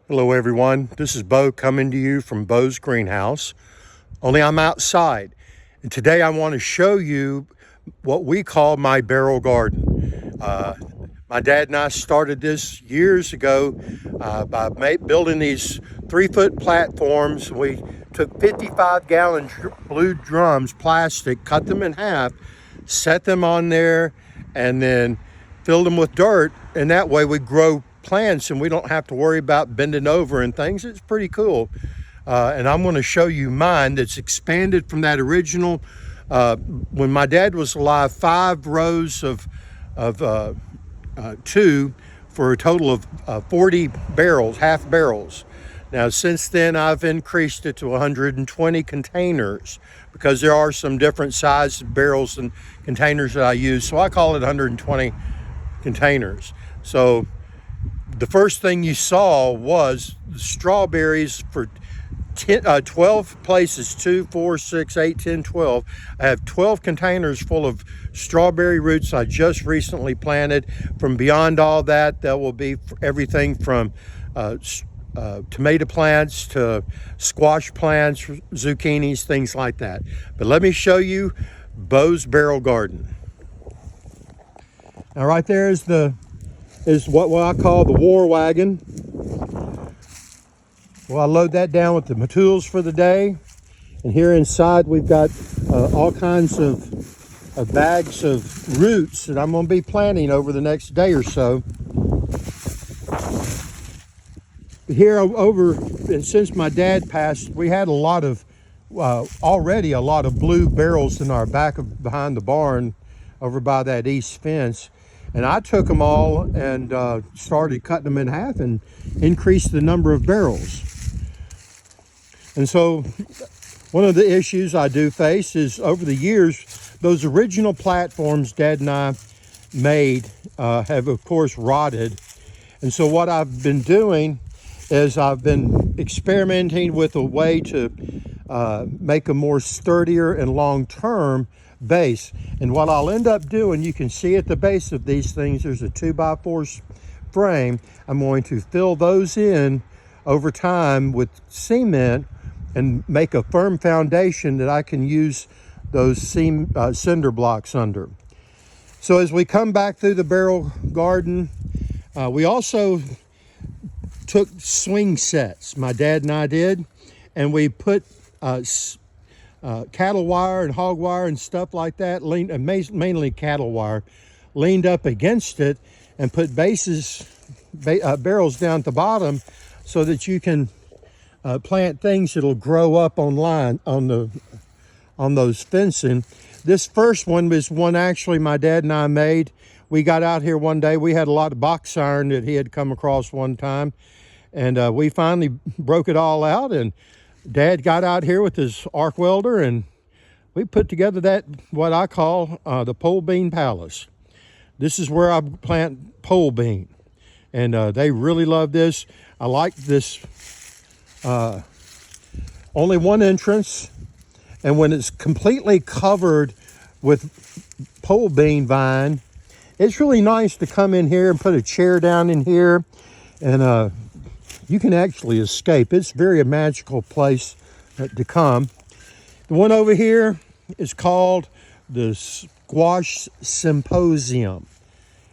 Hello everyone, this is Bo coming to you from Bo's Greenhouse, only I'm outside. And today I want to show you what we call my barrel garden. My dad and I started this years ago by building these 3-foot platforms. We took 55-gallon blue drums, plastic, cut them in half, set them on there, and then filled them with dirt. And that way we grow plants and we don't have to worry about bending over and things. It's pretty cool. And I'm going to show you mine that's expanded from that original. When my dad was alive, 5 rows of 2 for a total of 40 barrels, half barrels. Now, since then, I've increased it to 120 containers because there are some different sized barrels and containers that I use. So I call it 120 containers. So the first thing you saw was the strawberries for 12 places, 2, 4, 6, 8, 10, 12. I have 12 containers full of strawberry roots I just recently planted. From beyond all that, there will be everything from tomato plants to squash plants, zucchinis, things like that. But let me show you Bo's barrel garden. Now right there is what I call the war wagon. Well, I load that down with the tools for the day. And here inside we've got all kinds of bags of roots that I'm going to be planting over the next day or so. Here and since my dad passed, we had already a lot of blue barrels in our behind the barn over by that east fence. And I took them all and started cutting them in half and increased the number of barrels. And so one of the issues I do face is over the years, those original platforms Dad and I made have of course rotted. And so what I've been doing is I've been experimenting with a way to make a more sturdier and long-term base. And what I'll end up doing, you can see at the base of these things, there's a 2x4 frame. I'm going to fill those in over time with cement and make a firm foundation that I can use those cinder blocks under. So as we come back through the barrel garden, we also took swing sets, my dad and I did, and we put cattle wire and hog wire and stuff like that, mainly cattle wire, leaned up against it and put barrels down at the bottom so that you can plant things that'll grow up on those fencing. This first one was one actually my dad and I made. We got out here one day, we had a lot of box iron that he had come across one time, and we finally broke it all out, and Dad got out here with his arc welder and we put together what I call the pole bean palace. This is where I plant pole bean, and they really love this. I like this only one entrance, and when it's completely covered with pole bean vine, it's really nice to come in here and put a chair down in here, and you can actually escape. It's very a magical place to come. The one over here is called the Squash Symposium.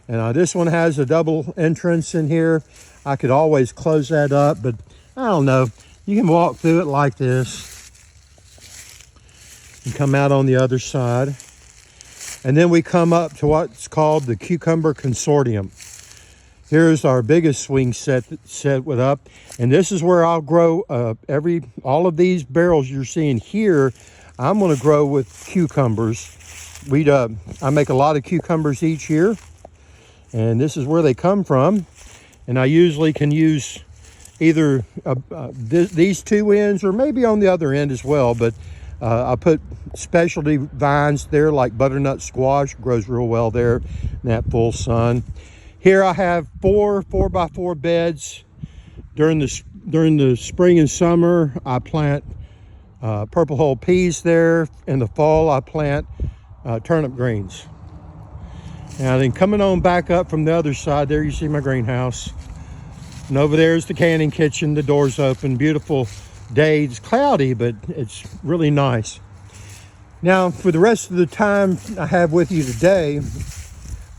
And this one has a double entrance in here. I could always close that up, but I don't know. You can walk through it like this and come out on the other side. And then we come up to what's called the Cucumber Consortium. Here's our biggest swing set with up, and this is where I'll grow all of these barrels you're seeing here. I'm going to grow with cucumbers. I make a lot of cucumbers each year, and this is where they come from. And I usually can use either these two ends or maybe on the other end as well. But I put specialty vines there like butternut squash, grows real well there in that full sun. Here I have 4x4 beds. During the spring and summer, I plant purple hull peas there. In the fall, I plant turnip greens. Now then, coming on back up from the other side there, you see my greenhouse. And over there is the canning kitchen. The door's open. Beautiful day. It's cloudy, but it's really nice. Now, for the rest of the time I have with you today,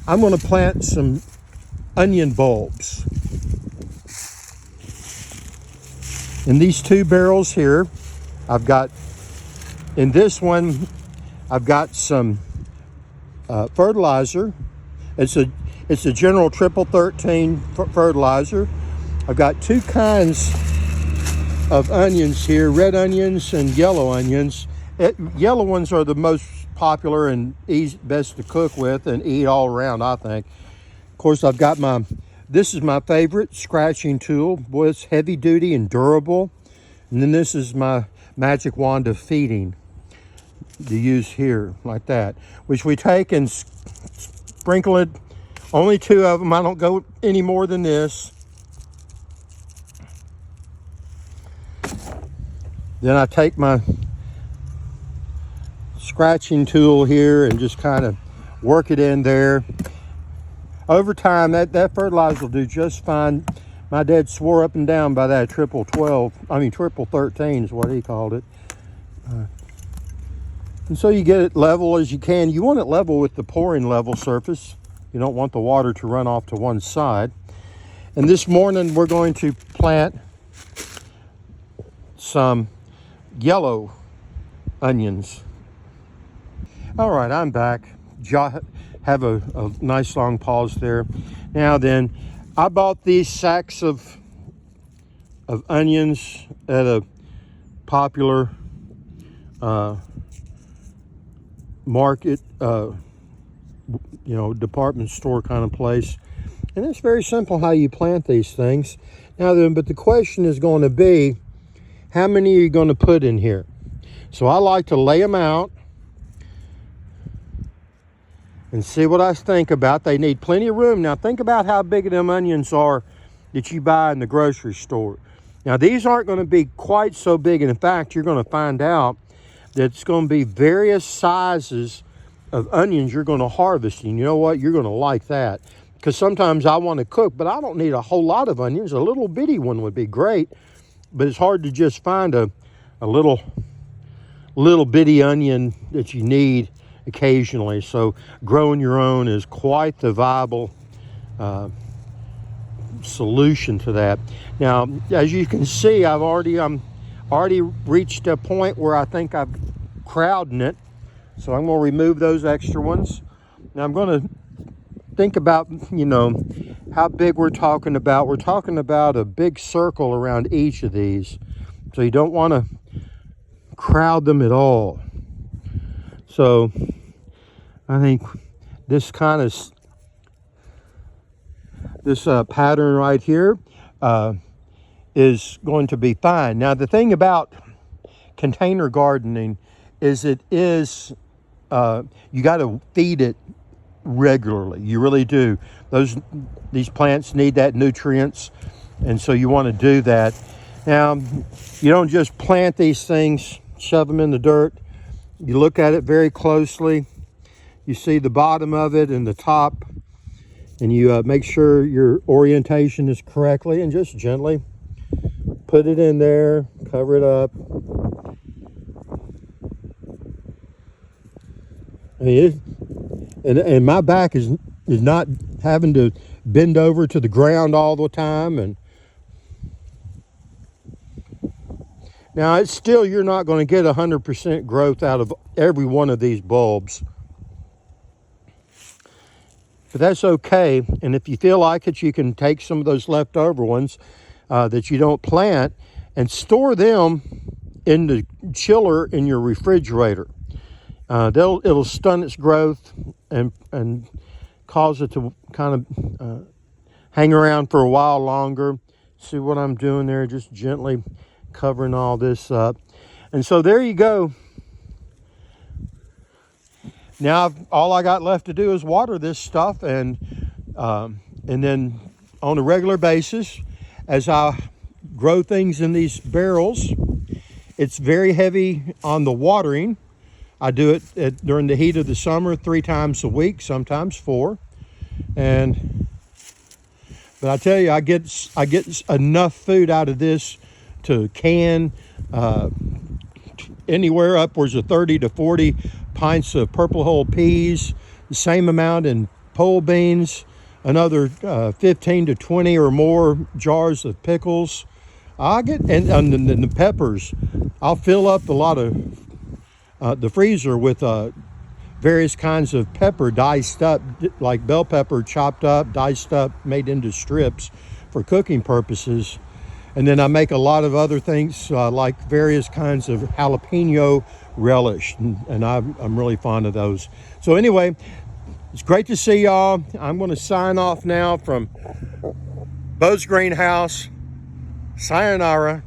I'm going to plant some onion bulbs. In these 2 barrels here, I've got, in this one, I've got some fertilizer. It's a General Triple 13 fertilizer. I've got 2 kinds of onions here, red onions and yellow onions. Yellow ones are the most popular and best to cook with and eat all around, I think. Of course, I've got this is my favorite scratching tool. Boy, it's heavy duty and durable. And then this is my magic wand of feeding to use here, like that, which we take and sprinkle it. Only 2 of them. I don't go any more than this. Then I take my scratching tool here and just kind of work it in there. Over time, that fertilizer will do just fine. My dad swore up and down by that triple 13 is what he called it. And so you get it level as you can. You want it level with the pouring level surface. You don't want the water to run off to one side. And this morning we're going to plant some yellow onions. All right, I'm back. Have a nice long pause there. Now then, I bought these sacks of onions at a popular market, department store kind of place. And it's very simple how you plant these things. Now then, but the question is going to be, how many are you going to put in here? So I like to lay them out and see what I think about. They need plenty of room. Now think about how big them onions are that you buy in the grocery store. Now these aren't going to be quite so big, and in fact you're going to find out that it's going to be various sizes of onions you're going to harvest. And you know what? You're going to like that, because sometimes I want to cook, but I don't need a whole lot of onions. A little bitty one would be great, but it's hard to just find a little bitty onion that you need occasionally. So growing your own is quite the viable solution to that. Now, as you can see, I'm already reached a point where I think I'm crowding it. So I'm going to remove those extra ones. Now I'm going to think about, how big we're talking about. We're talking about a big circle around each of these. So you don't want to crowd them at all. So I think this kind of pattern right here is going to be fine. Now the thing about container gardening is you got to feed it regularly. You really do. These plants need that nutrients, and so you want to do that. Now you don't just plant these things, shove them in the dirt. You look at it very closely. You see the bottom of it and the top, and you make sure your orientation is correctly, and just gently put it in there, cover it up. I mean, and my back is not having to bend over to the ground all the time. And now it's still, you're not going to get 100% growth out of every one of these bulbs, but that's okay. And if you feel like it, you can take some of those leftover ones that you don't plant and store them in the chiller in your refrigerator. It'll stun its growth and cause it to kind of hang around for a while longer. See what I'm doing there? Just gently covering all this up. And so there you go. Now all I got left to do is water this stuff, and then on a regular basis, as I grow things in these barrels, it's very heavy on the watering. I do it during the heat of the summer 3 times a week, sometimes 4. And But I tell you, I get enough food out of this to can anywhere upwards of 30 to 40 pints of purple hull peas, the same amount in pole beans, another 15 to 20 or more jars of pickles. I get, and the peppers, I'll fill up a lot of the freezer with various kinds of pepper diced up, like bell pepper chopped up, diced up, made into strips for cooking purposes. And then I make a lot of other things like various kinds of jalapeno relish, and I'm really fond of those. So anyway, it's great to see y'all. I'm going to sign off now from Bo's Greenhouse. Sayonara.